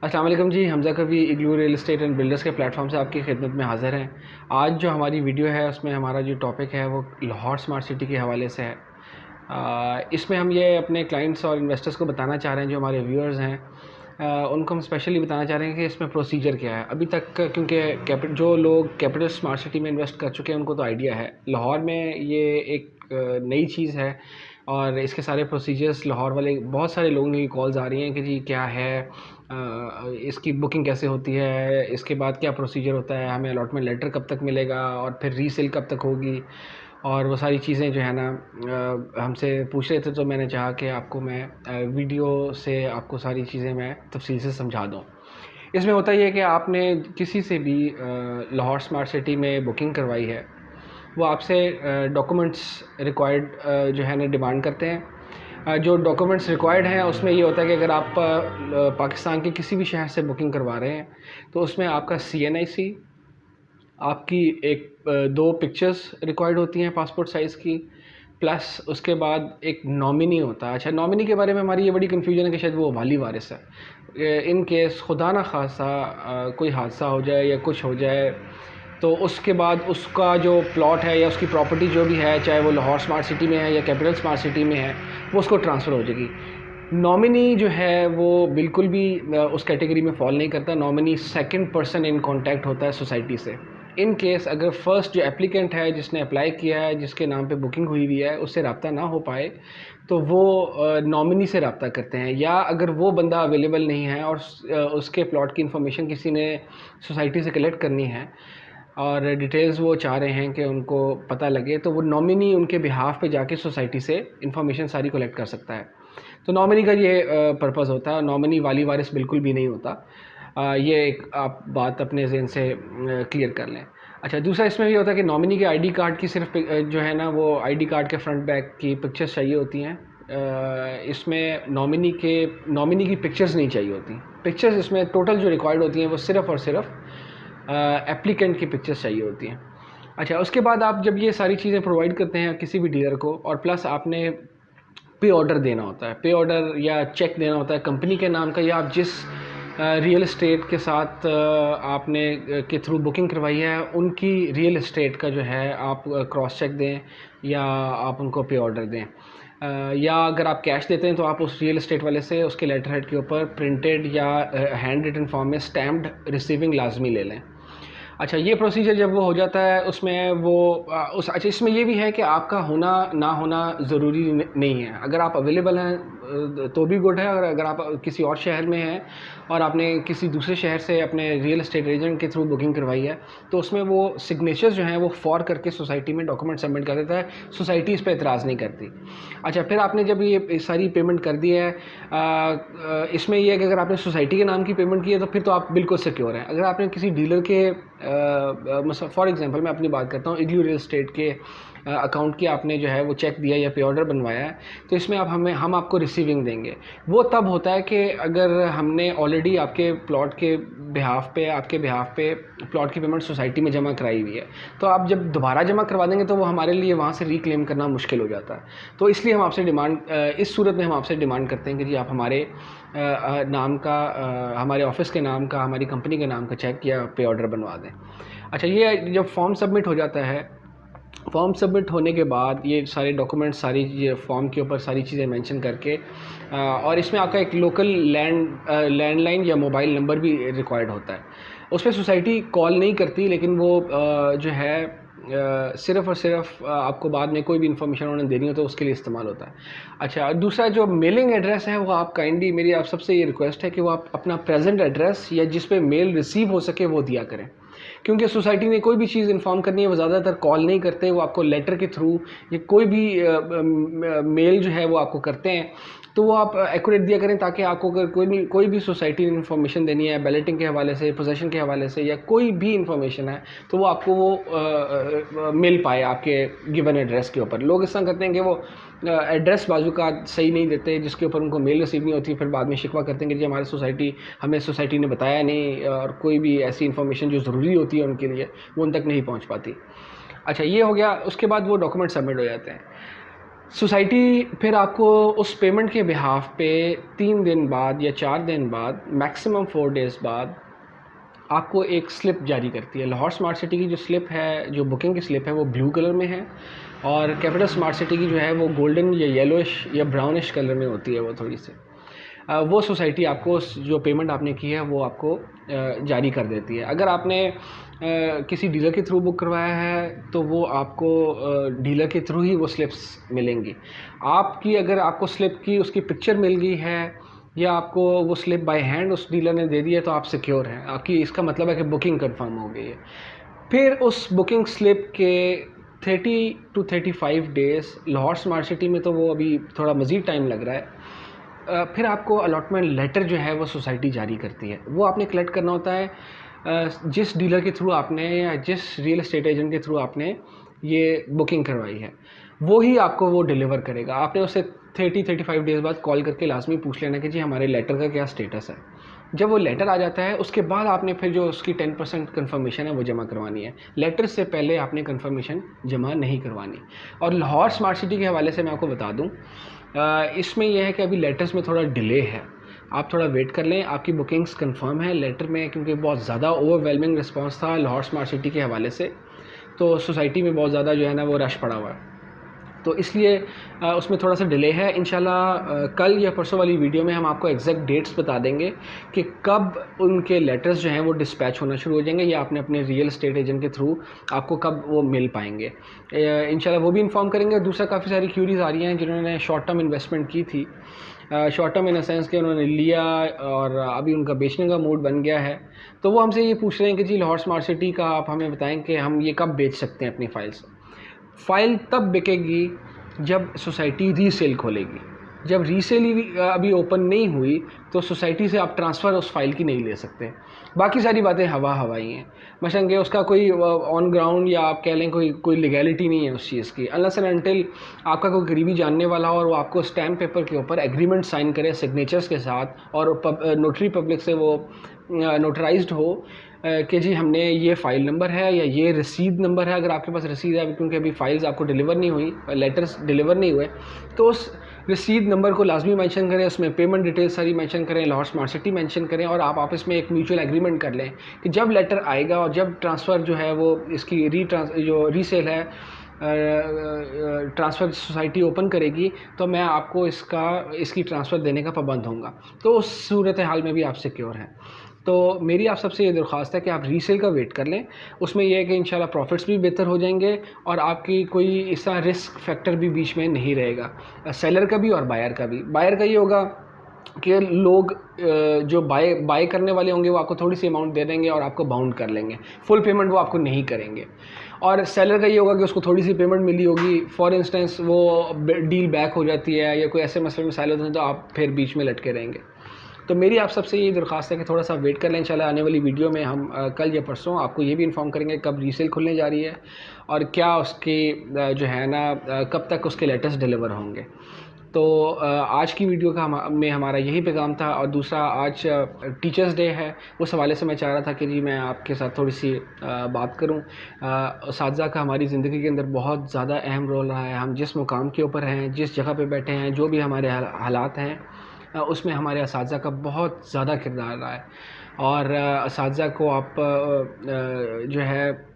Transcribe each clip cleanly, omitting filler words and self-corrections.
अस्सलाम वालेकुम जी। हमज़ा कवी इग्लू रियल एस्टेट एंड बिल्डर्स के प्लेटफॉर्म से आपकी खिदमत में हाज़िर हैं। आज जो हमारी वीडियो है उसमें हमारा जो टॉपिक है वो लाहौर स्मार्ट सिटी के हवाले से है। इसमें हम ये अपने क्लाइंट्स और इन्वेस्टर्स को बताना चाह रहे हैं, जो हमारे व्यूअर्स हैं उनको हम स्पेशली बताना चाह रहे हैं कि इसमें प्रोसीजर क्या है। अभी तक क्योंकि जो लोग कैपिटल स्मार्ट सिटी में इन्वेस्ट कर चुके हैं उनको तो आइडिया है। लाहौर में ये एक नई चीज़ है और इसके सारे प्रोसीजर्स लाहौर वाले बहुत सारे लोगों की कॉल्स आ रही हैं कि जी क्या है, इसकी बुकिंग कैसे होती है, इसके बाद क्या प्रोसीजर होता है, हमें अलॉटमेंट लेटर कब तक मिलेगा और फिर रीसेल कब तक होगी, और वो सारी चीज़ें जो है ना हमसे पूछ रहे थे। तो मैंने चाहा कि आपको मैं वीडियो से आपको सारी चीज़ें मैं तफसील से समझा दूँ। इसमें होता ये है कि आपने किसी से भी लाहौर स्मार्ट सिटी में बुकिंग करवाई है, वो आपसे डॉक्यूमेंट्स रिक्वायर्ड जो है ना डिमांड करते हैं। जो डॉक्यूमेंट्स रिक्वायर्ड हैं उसमें ये होता है कि अगर आप पाकिस्तान के किसी भी शहर से बुकिंग करवा रहे हैं तो उसमें आपका CNIC, आपकी दो पिक्चर्स रिक्वायर्ड होती हैं पासपोर्ट साइज़ की, प्लस उसके बाद एक नॉमिनी होता है। अच्छा, नॉमिनी के बारे में हमारी ये बड़ी कन्फ्यूजन है कि शायद वो वाली वारिस है। इन केस खुदा ना खासा कोई हादसा हो जाए या कुछ हो जाए तो उसके बाद उसका जो प्लॉट है या उसकी प्रॉपर्टी जो भी है, चाहे वो लाहौर स्मार्ट सिटी में है या कैपिटल स्मार्ट सिटी में है, वो उसको ट्रांसफ़र हो जाएगी। नॉमिनी जो है वो बिल्कुल भी उस कैटेगरी में फॉल नहीं करता। Nominee second person in contact होता है सोसाइटी से। इन केस अगर फर्स्ट जो एप्लीकेंट है, जिसने अप्लाई किया है, जिसके नाम पे बुकिंग हुई हुई है, उससे रब्ता ना हो पाए तो वो नॉमिनी से रब्ता करते हैं। या अगर वो बंदा अवेलेबल नहीं है और उसके प्लॉट की इन्फॉर्मेशन किसी ने सोसाइटी से कलेक्ट करनी है और डिटेल्स वो चाह रहे हैं कि उनको पता लगे, तो वो नॉमिनी उनके बिहाफ पे जाके सोसाइटी से इन्फॉर्मेशन सारी कलेक्ट कर सकता है। तो नॉमिनी का ये पर्पज़ होता है। नॉमिनी वाली वारिस बिल्कुल भी नहीं होता। ये एक आप बात अपने ज़हन से क्लियर कर लें। अच्छा, दूसरा इसमें ये होता है कि नॉमिनी के आईडी कार्ड की सिर्फ जो है ना वो आईडी कार्ड के फ्रंट बैक की पिक्चर्स चाहिए होती हैं। इसमें नॉमिनी की पिक्चर्स नहीं चाहिए होती। पिक्चर्स इसमें टोटल जो रिक्वायर्ड होती हैं वो सिर्फ़ और सिर्फ एप्लीकेंट की पिक्चर्स चाहिए होती हैं। अच्छा, उसके बाद आप जब ये सारी चीज़ें प्रोवाइड करते हैं किसी भी डीलर को, और प्लस आपने पे ऑर्डर देना होता है, पे ऑर्डर या चेक देना होता है कंपनी के नाम का, या आप जिस रियल एस्टेट के साथ आपने के थ्रू बुकिंग करवाई है उनकी रियल एस्टेट का जो है आप क्रॉस चेक दें या आप उनको पे ऑर्डर दें। या अगर आप कैश देते हैं तो आप उस रियल एस्टेट वाले से उसके लेटर हेड के ऊपर प्रिंटेड या हैंड रिटन फॉर्म में स्टैम्प्ड रिसीविंग लाजमी ले लें। अच्छा, ये प्रोसीजर जब वो हो जाता है उसमें वो अच्छा, इसमें ये भी है कि आपका होना ना होना ज़रूरी नहीं है। अगर आप अवेलेबल हैं तो भी गुड है। और अगर आप किसी और शहर में हैं और आपने किसी दूसरे शहर से अपने रियल एस्टेट एजेंट के थ्रू बुकिंग करवाई है तो उसमें वो सिग्नेचर्स जो हैं वो फॉर करके सोसाइटी में डॉक्यूमेंट सबमिट कर देता है। सोसाइटी इस पर एतराज़ नहीं करती। अच्छा, फिर आपने जब ये सारी पेमेंट कर दी है, इसमें यह है कि अगर आपने सोसाइटी के नाम की पेमेंट की है तो फिर तो आप बिल्कुल सिक्योर हैं। अगर आपने किसी डीलर के फॉर एग्जांपल मैं अपनी बात करता हूँ, इग्लू रियल एस्टेट के अकाउंट की आपने जो है वो चेक दिया या पे ऑर्डर बनवाया है, तो इसमें हम आपको रिसीविंग देंगे। वो तब होता है कि अगर हमने ऑलरेडी आपके प्लॉट के बिहाफ पे प्लॉट की पेमेंट सोसाइटी में जमा कराई हुई है, तो आप जब दोबारा जमा करवा देंगे तो वो हमारे लिए वहाँ से रिक्लेम करना मुश्किल हो जाता है। तो इसलिए हम आपसे इस सूरत में हम आपसे डिमांड करते हैं कि जी आप हमारे नाम का, हमारे ऑफिस के नाम का, हमारी कंपनी के नाम का चेक या पे ऑर्डर बनवा दें। अच्छा, ये जब फॉर्म सबमिट हो जाता है, फॉर्म सबमिट होने के बाद ये सारे डॉक्यूमेंट्स, सारी ये फॉर्म के ऊपर सारी चीज़ें मेंशन करके और इसमें आपका एक लोकल लैंडलाइन या मोबाइल नंबर भी रिक्वायर्ड होता है। उस पर सोसाइटी कॉल नहीं करती, लेकिन वो जो है सिर्फ़ और सिर्फ आपको बाद में कोई भी इन्फॉर्मेशन उन्होंने देनी हो तो उसके लिए इस्तेमाल होता है। अच्छा, दूसरा जो मेलिंग एड्रेस है वो आप काइंडली, मेरी आप सबसे ये रिक्वेस्ट है कि वो आप अपना प्रेजेंट एड्रेस या जिस पे मेल रिसीव हो सके वो दिया करें। क्योंकि सोसाइटी ने कोई भी चीज़ इन्फॉर्म करनी है वो ज़्यादातर कॉल नहीं करते, वो आपको लेटर के थ्रू या कोई भी मेल जो है वो आपको करते हैं। तो वो आप एक्यूरेट दिया करें, ताकि आपको अगर कोई भी सोसाइटी ने इन्फॉर्मेशन देनी है बैलेटिंग के हवाले से, पोजेशन के हवाले से, या कोई भी इन्फॉर्मेशन है, तो वो आपको वो मिल पाए आपके गिवन एड्रेस के ऊपर। लोग इस तरह करते हैं कि वो एड्रेस बाजू का सही नहीं देते, जिसके ऊपर उनको मेल रिसीव नहीं होती, फिर बाद में शिकवा करते हैं कि जी हमें सोसाइटी ने बताया नहीं, और कोई भी ऐसी इन्फॉर्मेशन जो ज़रूरी होती है उनके लिए वो उन तक नहीं पहुंच पाती। अच्छा, ये हो गया। उसके बाद वो डॉक्यूमेंट सबमिट हो जाते हैं। सोसाइटी फिर आपको उस पेमेंट के बिहाफ पे 3 दिन बाद या 4 दिन बाद, मैक्सिमम 4 डेज़ बाद आपको एक स्लिप जारी करती है। लाहौर स्मार्ट सिटी की जो स्लिप है, जो बुकिंग की स्लिप है, वो ब्लू कलर में है, और कैपिटल स्मार्ट सिटी की जो है वो गोल्डन या येलोइश या ब्राउनिश कलर में होती है वो थोड़ी सी। वो सोसाइटी आपको जो पेमेंट आपने की है वो आपको जारी कर देती है। अगर आपने किसी डीलर के थ्रू बुक करवाया है तो वो आपको डीलर के थ्रू ही वो स्लिप्स मिलेंगी। आपकी अगर आपको स्लिप की उसकी पिक्चर मिल गई है या आपको वो स्लिप बाय हैंड उस डीलर ने दे दी है तो आप सिक्योर हैं, आपकी इसका मतलब है कि बुकिंग कंफर्म हो गई है। फिर उस बुकिंग स्लिप के 30 to 35 days, Lahore smart city में तो वो अभी थोड़ा मज़ीद टाइम लग रहा है, फिर आपको अलॉटमेंट लेटर जो है वो सोसाइटी जारी करती है। वो आपने कलेक्ट करना होता है जिस डीलर के थ्रू आपने या जिस रियल एस्टेट एजेंट के थ्रू आपने ये बुकिंग करवाई है, वो ही आपको वो डिलीवर करेगा। आपने उससे 30-35 डेज़ बाद कॉल करके लाजमी पूछ लेना कि जी हमारे लेटर का क्या स्टेटस है। जब वो लेटर आ जाता है उसके बाद आपने फिर जो उसकी 10% कन्फर्मेशन है वो जमा करवानी है। लेटर से पहले आपने कन्फर्मेशन जमा नहीं करवानी। और लाहौर स्मार्ट सिटी के हवाले से मैं आपको बता दूं, इसमें यह है कि अभी लेटर्स में थोड़ा डिले है, आप थोड़ा वेट कर लें। आपकी बुकिंग्स कंफर्म है लेटर में, क्योंकि बहुत ज़्यादा ओवरवेलमिंग रिस्पांस था लाहौर स्मार्ट सिटी के हवाले से, तो सोसाइटी में बहुत ज़्यादा जो है ना वो रश पड़ा हुआ है, तो इसलिए उसमें थोड़ा सा डिले है। इंशाल्लाह कल या परसों वाली वीडियो में हम आपको एग्जैक्ट डेट्स बता देंगे कि कब उनके लेटर्स जो हैं वो डिस्पैच होना शुरू हो जाएंगे, या अपने अपने रियल एस्टेट एजेंट के थ्रू आपको कब वो मिल पाएंगे। इंशाल्लाह वो भी इन्फॉर्म करेंगे। दूसरा, काफ़ी सारी क्यूरीज आ रही हैं जिन्होंने शॉर्ट टर्म इन्वेस्टमेंट की थी, short term in the sense कि उन्होंने लिया और अभी उनका बेचने का मूड बन गया है, तो वो हमसे ये पूछ रहे हैं कि जी लाहौर स्मार्ट सिटी का आप हमें बताएं कि हम ये कब बेच सकते हैं अपनी फ़ाइल्स। फ़ाइल तब बिकेगी जब सोसाइटी रीसेल खोलेगी। जब रीसेल ही अभी ओपन नहीं हुई तो सोसाइटी से आप ट्रांसफ़र उस फाइल की नहीं ले सकते। बाकी सारी बातें हवाई हैं, मसलन कि उसका कोई ऑन ग्राउंड या आप कह लें कोई लीगैलिटी नहीं है उस चीज़ की, अनलेस एंड अनटिल आपका कोई करीबी जानने वाला हो और वो आपको स्टैम्प पेपर के ऊपर एग्रीमेंट साइन करे सिग्नेचर्स के साथ, और नोटरी पब्लिक से वो नोटराइज्ड हो कि जी हमने ये फ़ाइल नंबर है या ये रसीद नंबर है, अगर आपके पास रसीद है, क्योंकि अभी फ़ाइल्स आपको डिलीवर नहीं हुई, लेटर्स डिलीवर नहीं हुए, तो उस रसीद नंबर को लाजमी मेंशन करें, उसमें पेमेंट डिटेल्स सारी मेंशन करें, लाहौर स्मार्ट सिटी मेंशन करें, और आप आपस में एक म्यूचुअल एग्रीमेंट कर लें कि जब लेटर आएगा और जब ट्रांसफ़र जो है वो इसकी जो रीसेल है ट्रांसफ़र सोसाइटी ओपन करेगी तो मैं आपको इसकी ट्रांसफ़र देने का पाबंद होऊंगा। तो उस सूरत हाल में भी आप सिक्योर हैं। तो मेरी आप सबसे ये दरख्वास्त है कि आप रीसेल का वेट कर लें, उसमें यह है कि इंशाल्लाह प्रॉफिट्स भी बेहतर हो जाएंगे और आपकी कोई ऐसा रिस्क फैक्टर भी बीच में नहीं रहेगा, सेलर का भी और बायर का भी। बायर का ये होगा कि लोग जो बाय करने वाले होंगे वो आपको थोड़ी सी अमाउंट दे देंगे और आपको बाउंड कर लेंगे, फुल पेमेंट वो आपको नहीं करेंगे। और सेलर का ये होगा कि उसको थोड़ी सी पेमेंट मिली होगी, फॉर इंस्टेंस वो डील बैक हो जाती है या कोई ऐसे मसले मसाइल होते हैं तो आप फिर बीच में लटके रहेंगे। तो मेरी आप सबसे ये दरख्वास्त है कि थोड़ा सा वेट कर लें। इंशाल्लाह आने वाली वीडियो में हम कल या परसों आपको ये भी इन्फॉर्म करेंगे कब रीसेल खुलने जा रही है और क्या उसकी जो है ना कब तक उसके लेटर्स डिलीवर होंगे। तो आज की वीडियो का में हमारा यही पैगाम था। और दूसरा, आज टीचर्स डे है, उस हवाले से मैं चाह रहा था कि जी मैं आपके साथ थोड़ी सी बात करूं। असातिज़ा का हमारी ज़िंदगी के अंदर बहुत ज़्यादा अहम रोल रहा है। हम जिस मुकाम के ऊपर हैं, जिस जगह पे बैठे हैं, जो भी हमारे हालात हैं, उसमें हमारे असातिज़ा का बहुत ज़्यादा किरदार रहा है। और असातिज़ा को आप जो है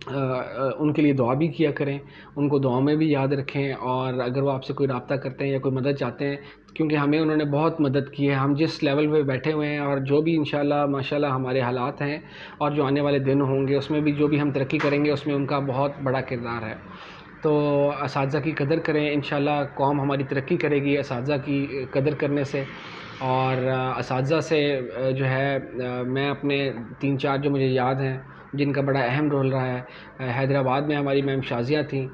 उनके लिए दुआ भी किया करें, उनको दुआ में भी याद रखें। और अगर वो आपसे कोई रब्ता करते हैं या कोई मदद चाहते हैं, क्योंकि हमें उन्होंने बहुत मदद की है, हम जिस लेवल पे बैठे हुए हैं और जो भी इंशाल्लाह माशाल्लाह हमारे हालात हैं और जो आने वाले दिन होंगे उसमें भी जो भी हम तरक्की करेंगे उसमें उनका बहुत बड़ा किरदार है। तो असातिज़ा की कदर करें, इंशाल्लाह कौम हमारी तरक्की करेगी असातिज़ा की कदर करने से। और असातिज़ा से जो है मैं अपने 3-4 जो मुझे याद हैं जिनका बड़ा अहम रोल रहा है, हैदराबाद में हमारी मैम शाज़िया थी,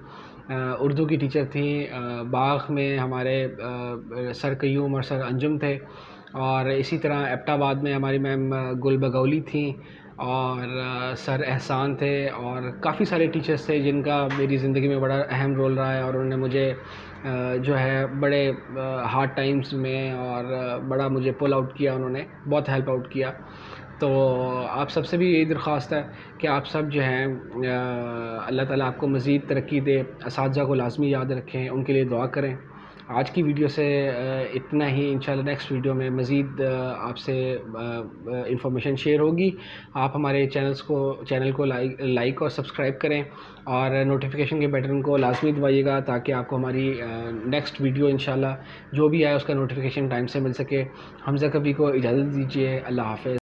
उर्दू की टीचर थी, बाग़ में हमारे सर क़य्यूम और सर अंजुम थे, और इसी तरह एबटाबाद में हमारी मैम गुल बगौली थी, और सर एहसान थे और काफ़ी सारे टीचर्स थे जिनका मेरी ज़िंदगी में बड़ा अहम रोल रहा है, और उन्होंने मुझे जो है बड़े हार्ड टाइम्स में और बड़ा मुझे पुल आउट किया, उन्होंने बहुत हेल्प आउट किया। तो आप सबसे भी यही दरख्वास्त है कि आप सब जो हैं अल्लाह ताला आपको मज़ीद तरक्की दे, असातिज़ा को लाज़मी याद रखें, उनके लिए दुआ करें। आज की वीडियो से इतना ही। इंशाल्लाह नेक्स्ट वीडियो में मज़ीद आपसे इंफॉर्मेशन शेयर होगी। आप हमारे चैनल को लाइक और सब्सक्राइब करें, और नोटिफिकेशन के बटन को लाजमी दबाइएगा ताकि आपको हमारी नेक्स्ट वीडियो इंशाल्लाह जो भी आए उसका नोटिफिकेशन टाइम से मिल सके। हमज़ा कभी को इजाज़त दीजिए। अल्लाह हाफ़िज़।